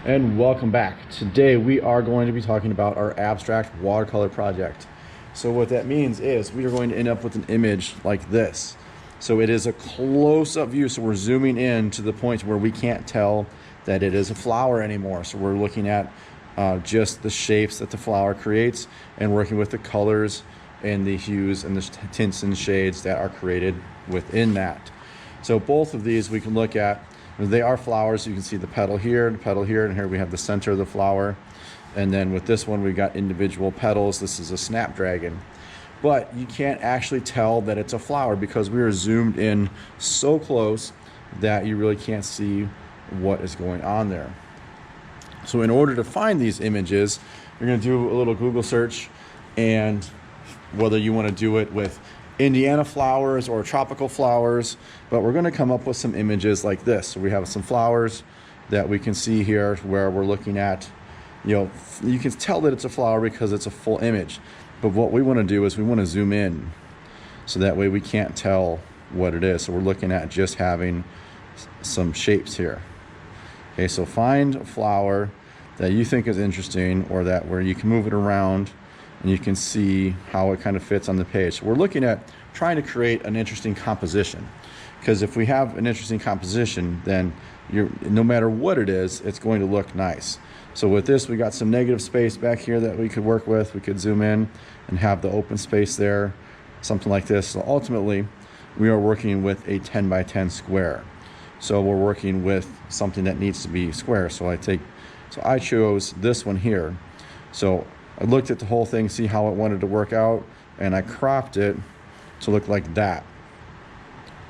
And welcome back. Today we are going to be talking about our abstract watercolor project. So what that means is we are going to end up with an image like this. So it is a close-up view, so we're zooming in to the point where we can't tell that it is a flower anymore. So we're looking at just the shapes that the flower creates and working with the colors and the hues and the tints and shades that are created within that. So both of these we can look at. They are flowers. You can see the petal here, and here we have the center of the flower. And then with this one, we've got individual petals. This is a snapdragon. But you can't actually tell that it's a flower because we are zoomed in so close that you really can't see what is going on there. So in order to find these images, you're going to do a little Google search, and whether you want to do it with Indiana flowers or tropical flowers, but we're going to come up with some images like this. So we have some flowers that we can see here where we're looking at, you can tell that it's a flower because it's a full image. But what we want to do is we want to zoom in so that way we can't tell what it is. So we're looking at just having some shapes here. Okay, so find a flower that you think is interesting, or that where you can move it around and you can see how it kind of fits on the page. So we're looking at trying to create an interesting composition, because if we have an interesting composition, then no matter what it is, it's going to look nice. So with this, we got some negative space back here that we could work with. We could zoom in and have the open space there, something like this. So ultimately, we are working with a 10 by 10 square. So we're working with something that needs to be square. So I chose this one here. So I looked at the whole thing, see how it wanted to work out, and I cropped it to look like that.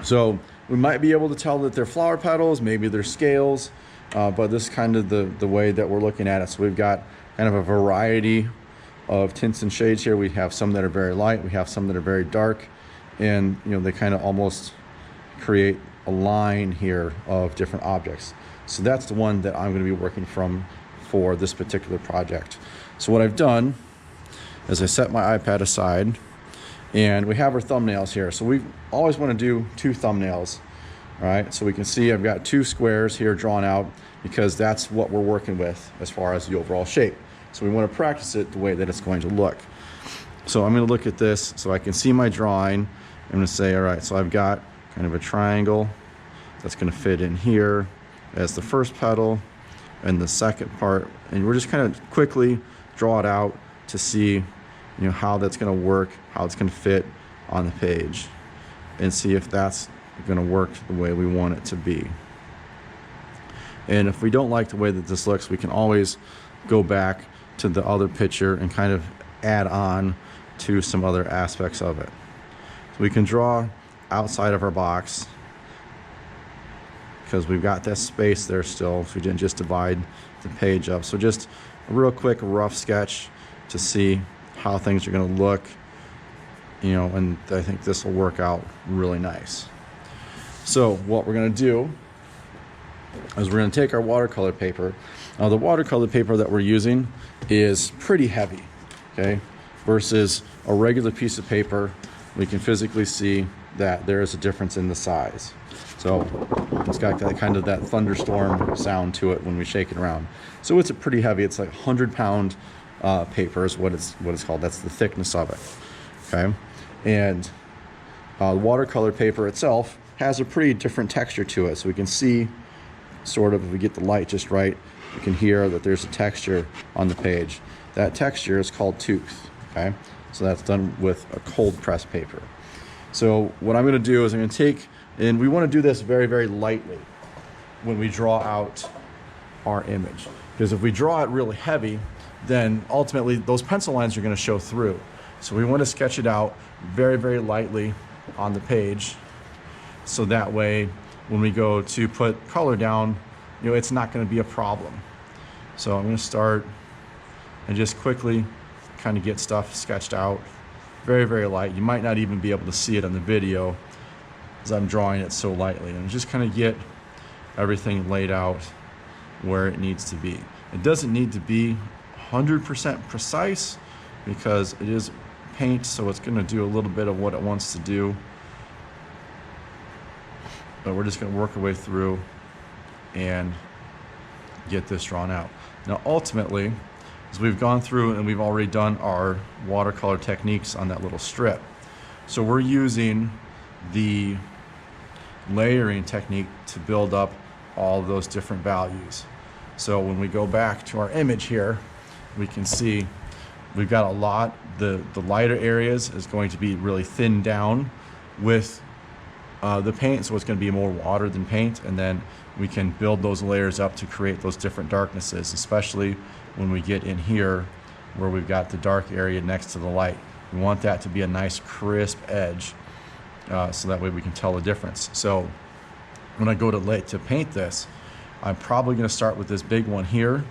So we might be able to tell that they're flower petals, maybe they're scales, but this is kind of the way that we're looking at it. So we've got kind of a variety of tints and shades here. We have some that are very light, we have some that are very dark, and they kind of almost create a line here of different objects. So that's the one that I'm going to be working from for this particular project. So what I've done is I set my iPad aside, and we have our thumbnails here. So we always want to do 2 thumbnails, all right? So we can see I've got 2 squares here drawn out because that's what we're working with as far as the overall shape. So we want to practice it the way that it's going to look. So I'm going to look at this so I can see my drawing. I'm going to say, all right, so I've got kind of a triangle that's going to fit in here as the first petal and the second part, and we're just kind of quickly draw it out to see how that's going to work, how it's going to fit on the page, and see if that's going to work the way we want it to be. And if we don't like the way that this looks, we can always go back to the other picture and kind of add on to some other aspects of it. So we can draw outside of our box because we've got that space there still, so we didn't just divide the page up. So just a real quick rough sketch to see how things are going to look, and I think this will work out really nice. So what we're going to do is we're going to take our watercolor paper. Now the watercolor paper that we're using is pretty heavy, okay, versus a regular piece of paper. We can physically see that there is a difference in the size. So it's got that kind of that thunderstorm sound to it when we shake it around. So it's pretty heavy. It's like 100-pound paper is what it's called. That's the thickness of it. Okay, and watercolor paper itself has a pretty different texture to it. So we can see, sort of, if we get the light just right, you can hear that there's a texture on the page. That texture is called tooth. Okay, so that's done with a cold press paper. So what I'm going to do is I'm going to take, and we want to do this very, very lightly when we draw out our image. Because if we draw it really heavy, then ultimately those pencil lines are going to show through. So we want to sketch it out very, very lightly on the page. So that way, when we go to put color down, it's not going to be a problem. So I'm going to start and just quickly kind of get stuff sketched out. Very, very light. You might not even be able to see it on the video as I'm drawing it so lightly, and just kind of get everything laid out where it needs to be. It doesn't need to be 100% precise because it is paint, so it's going to do a little bit of what it wants to do. But we're just going to work our way through and get this drawn out. Now ultimately, as we've gone through and we've already done our watercolor techniques on that little strip, so we're using the layering technique to build up all of those different values. So when we go back to our image here, we can see we've got a lot, the lighter areas is going to be really thinned down with the paint, so it's going to be more water than paint, and then we can build those layers up to create those different darknesses, especially when we get in here where we've got the dark area next to the light. We want that to be a nice crisp edge, so that way we can tell the difference. So when I go to paint this, I'm probably going to start with this big one here,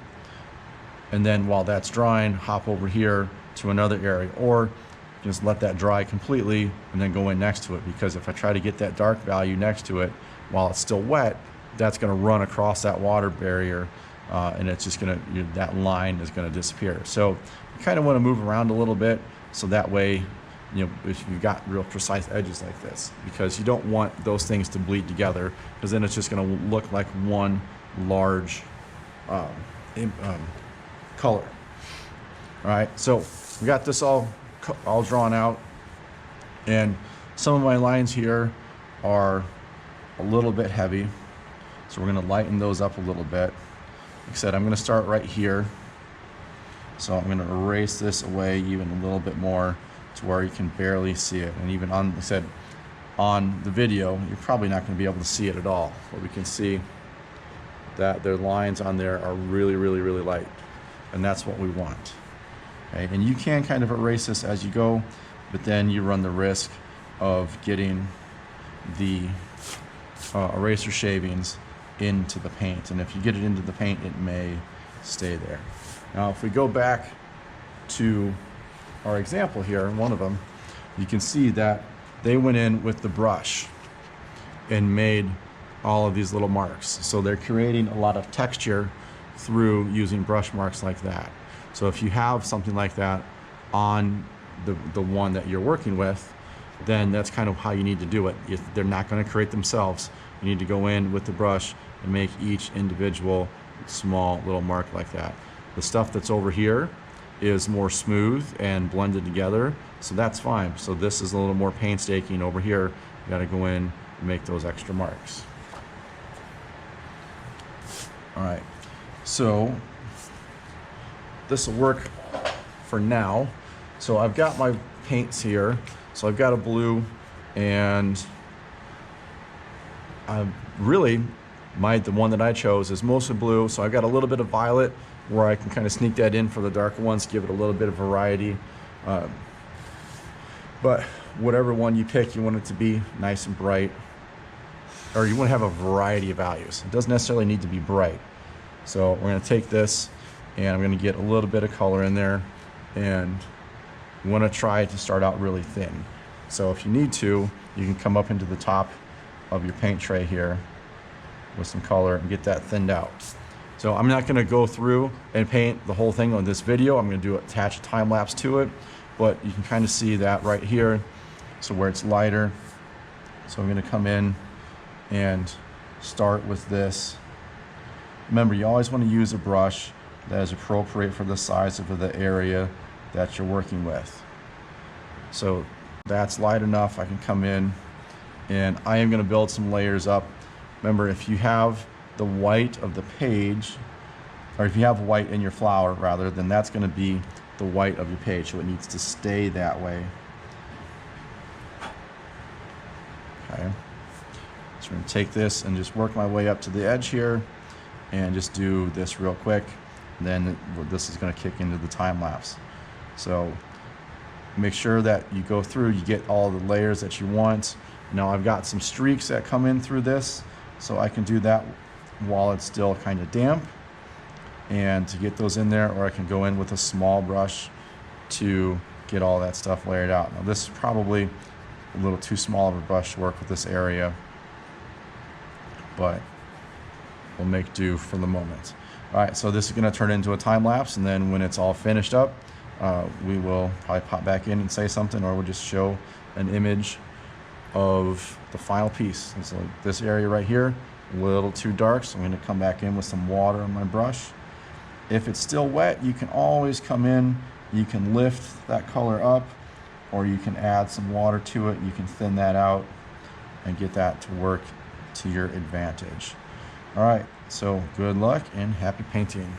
and then while that's drying, hop over here to another area, or just let that dry completely and then go in next to it, because if I try to get that dark value next to it while it's still wet, that's going to run across that water barrier, and it's just going to, that line is going to disappear. So you kind of want to move around a little bit, so that way, if you've got real precise edges like this, because you don't want those things to bleed together, because then it's just going to look like one large color. All right, so we got this all drawn out, and some of my lines here are a little bit heavy, so we're going to lighten those up a little bit. Like I said, I'm going to start right here, so I'm going to erase this away even a little bit more to where you can barely see it. And even on, like I said, on the video, you're probably not going to be able to see it at all, but we can see that their lines on there are really, really, really light, and that's what we want. Okay? And you can kind of erase this as you go, but then you run the risk of getting the eraser shavings into the paint, and if you get it into the paint, it may stay there. Now if we go back to our example here, one of them, you can see that they went in with the brush and made all of these little marks. So they're creating a lot of texture through using brush marks like that. So if you have something like that on the one that you're working with, then that's kind of how you need to do it. They're not going to create themselves. You need to go in with the brush and make each individual small little mark like that. The stuff that's over here is more smooth and blended together, so that's fine. So this is a little more painstaking over here. You got to go in and make those extra marks. All right, so this will work for now. So I've got my paints here. So I've got a blue, and the one that I chose is mostly blue. So I've got a little bit of violet where I can kind of sneak that in for the darker ones, give it a little bit of variety. But whatever one you pick, you want it to be nice and bright, or you want to have a variety of values. It doesn't necessarily need to be bright. So we're going to take this, and I'm going to get a little bit of color in there, and you want to try to start out really thin. So if you need to, you can come up into the top of your paint tray here with some color and get that thinned out. So I'm not going to go through and paint the whole thing on this video. I'm going to attach a time lapse to it, but you can kind of see that right here. So where it's lighter. So I'm going to come in and start with this. Remember, you always want to use a brush that is appropriate for the size of the area that you're working with. So that's light enough. I can come in, and I am going to build some layers up. Remember, if you have the white of the page, or if you have white in your flower rather, then that's going to be the white of your page, so it needs to stay that way. Okay, so we're going to take this and just work my way up to the edge here and just do this real quick, and then this is going to kick into the time lapse. So make sure that you go through, you get all the layers that you want. Now I've got some streaks that come in through this, so I can do that while it's still kind of damp, and to get those in there, or I can go in with a small brush to get all that stuff layered out. Now this is probably a little too small of a brush to work with this area, but we'll make do for the moment. All right, so this is going to turn into a time lapse, and then when it's all finished up, we will probably pop back in and say something, or we'll just show an image of the final piece. And so this area right here A little too dark, so I'm going to come back in with some water on my brush. If it's still wet, you can always come in, you can lift that color up, or you can add some water to it. You can thin that out and get that to work to your advantage. All right, so good luck and happy painting.